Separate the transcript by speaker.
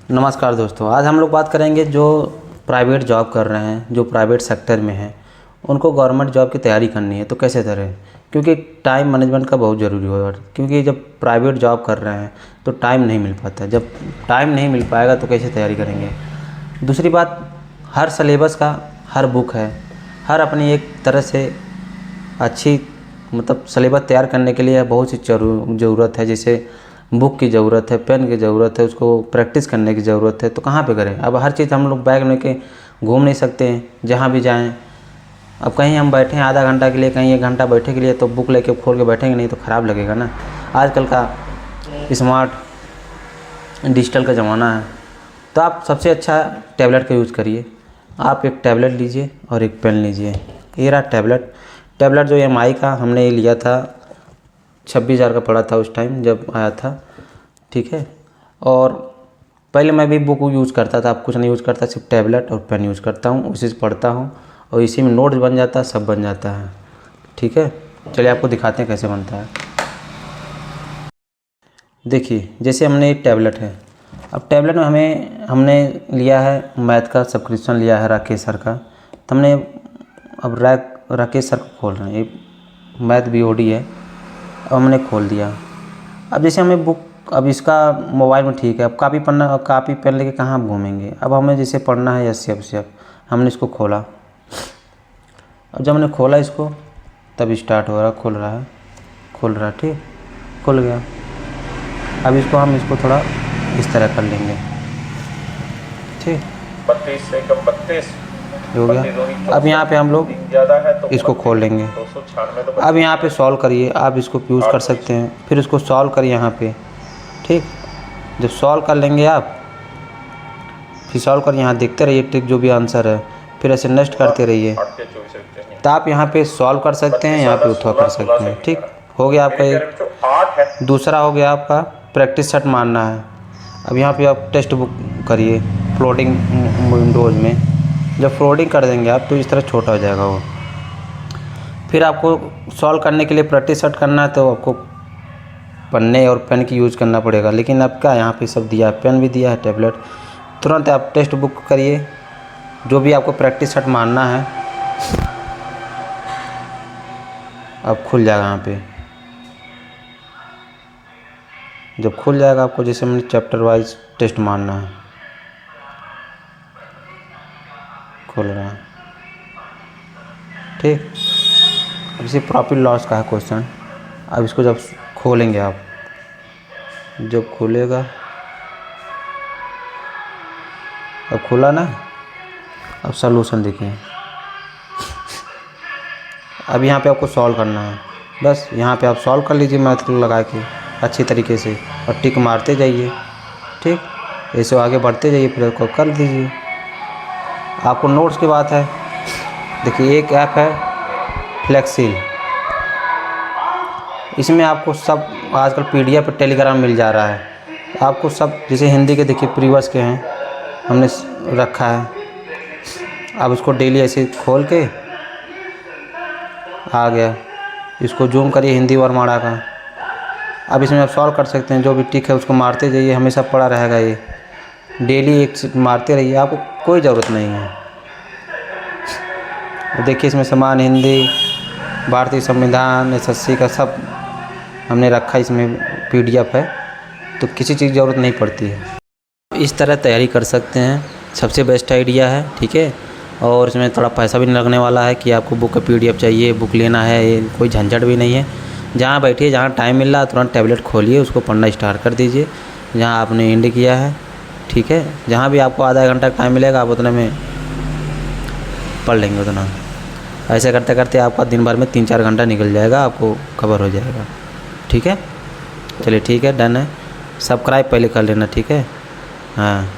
Speaker 1: नमस्कार दोस्तों, आज हम लोग बात करेंगे जो प्राइवेट जॉब कर रहे हैं, जो प्राइवेट सेक्टर में हैं, उनको गवर्नमेंट जॉब की तैयारी करनी है तो कैसे करें। क्योंकि टाइम मैनेजमेंट का बहुत ज़रूरी होगा। क्योंकि जब प्राइवेट जॉब कर रहे हैं तो टाइम नहीं मिल पाता। जब टाइम नहीं मिल पाएगा तो कैसे तैयारी करेंगे। दूसरी बात, हर सिलेबस का हर बुक है, हर अपनी एक तरह से अच्छी सिलेबस तैयार करने के लिए बहुत सी ज़रूरत है। जैसे बुक की ज़रूरत है, पेन की ज़रूरत है, उसको प्रैक्टिस करने की ज़रूरत है। तो कहाँ पे करें। अब हर चीज़ हम लोग बैग में के घूम नहीं सकते हैं जहाँ भी जाएं। अब कहीं हम बैठे हैं आधा घंटा के लिए, कहीं 1 घंटा बैठे के लिए, तो बुक लेके खोल के बैठेंगे नहीं तो ख़राब लगेगा ना। आजकल का स्मार्ट डिजिटल का ज़माना है, तो आप सबसे अच्छा टैबलेट का यूज़ करिए। आप एक टैबलेट लीजिए और एक पेन लीजिए। ये रहा टैबलेट जो EMI का हमने लिया था, 26,000 का पड़ा था उस टाइम जब आया था, ठीक है। और पहले मैं भी बुक यूज़ करता था, अब कुछ नहीं यूज़ करता, सिर्फ टैबलेट और पेन यूज़ करता हूँ, उसी से पढ़ता हूँ और इसी में नोट्स बन जाता है, सब बन जाता है, ठीक है। चलिए आपको दिखाते हैं कैसे बनता है। देखिए, जैसे हमने एक टैबलेट है, अब टैबलेट में हमने लिया है मैथ का सब्सक्रिप्शन लिया है राकेश सर का। तो हमने अब राकेश सर को खोल रहे हैं, ये मैथ BOD है। अब हमने खोल दिया। अब जैसे हमें बुक, अब इसका मोबाइल में ठीक है, अब कापी पेन लेके कहाँ आप घूमेंगे। अब हमें जैसे पढ़ना है SCF, हमने इसको खोला। अब जब हमने खोला इसको, तब स्टार्ट हो रहा, खुल रहा, ठीक, खुल गया। अब इसको थोड़ा इस तरह कर लेंगे, ठीक,
Speaker 2: 32 से कम 32
Speaker 1: हो गया। अब यहाँ पे हम लोग इसको खोल लेंगे। अब यहाँ पे सॉल्व करिए, आप इसको यूज़ कर सकते हैं। फिर इसको सॉल्व करिए यहाँ पे, ठीक। जब सॉल्व कर लेंगे आप, फिर सॉल्व कर यहाँ देखते रहिए टिक जो भी आंसर है, फिर ऐसे नेक्स्ट करते रहिए। तो आप यहाँ पे सॉल्व कर सकते हैं, यहाँ पे उत्तर कर सकते हैं, ठीक। हो गया आपका एक। दूसरा हो गया आपका प्रैक्टिस सेट मारना है। अब यहाँ पे आप टेक्स्ट बुक करिए फ्लोटिंग विंडोज़ में। जब फ्लोटिंग कर देंगे आप तो इस तरह छोटा हो जाएगा वो। फिर आपको सॉल्व करने के लिए प्रैक्टिस सेट करना है, तो आपको पन्ने और पेन की यूज़ करना पड़ेगा। लेकिन अब क्या, यहाँ पे सब दिया है, पेन भी दिया है, टैबलेट। तुरंत आप टेक्स्ट बुक करिए, जो भी आपको प्रैक्टिस सेट मारना है, अब खुल जाएगा यहाँ पे। जब खुल जाएगा आपको, जैसे मैंने चैप्टर वाइज टेस्ट मारना है, खुल रहा है, ठीक। अब इसे प्रॉफिट लॉस का है क्वेश्चन। अब इसको जब खोलेंगे आप, जब खुलेगा, अब खुला ना, अब सलूशन देखिए। अब यहाँ पे आपको सॉल्व करना है, बस यहाँ पे आप सॉल्व कर लीजिए मैथ लगा के अच्छी तरीके से, और टिक मारते जाइए, ठीक। ऐसे आगे बढ़ते जाइए, फिर उसको कर दीजिए। आपको नोट्स की बात है, देखिए एक ऐप है फ्लेक्सिल, इसमें आपको सब आजकल PDF पर टेलीग्राम मिल जा रहा है। आपको सब, जैसे हिंदी के देखिए प्रीवियस के हैं, हमने रखा है। अब इसको डेली ऐसे खोल के आ गया, इसको जूम करिए हिंदी वर्माड़ा का। अब इसमें आप सॉल्व कर सकते हैं, जो भी टिक है उसको मारते जाइए, हमेशा पड़ा रहेगा ये। डेली एक मारते रहिए, आपको कोई ज़रूरत नहीं है। देखिए इसमें समान हिंदी, भारतीय संविधान, SSC का सब हमने रखा, इसमें PDF है, तो किसी चीज़ की ज़रूरत नहीं पड़ती है। इस तरह तैयारी कर सकते हैं, सबसे बेस्ट आइडिया है, ठीक है। और इसमें थोड़ा पैसा भी नहीं लगने वाला है कि आपको बुक का PDF चाहिए, बुक लेना है, ये कोई झंझट भी नहीं है। जहाँ बैठिए, जहाँ टाइम मिल रहा है, तुरंत टैबलेट खोलिए, उसको पढ़ना स्टार्ट कर दीजिए जहाँ आपने एंड किया है, ठीक है। जहाँ भी आपको आधा घंटा टाइम मिलेगा, आप उतने में पढ़ लेंगे उतना। ऐसे करते करते आपका दिन भर में 3-4 घंटा निकल जाएगा, आपको कवर हो जाएगा, ठीक है। चलिए ठीक है, डन है। सब्सक्राइब पहले कर लेना, ठीक है, हाँ।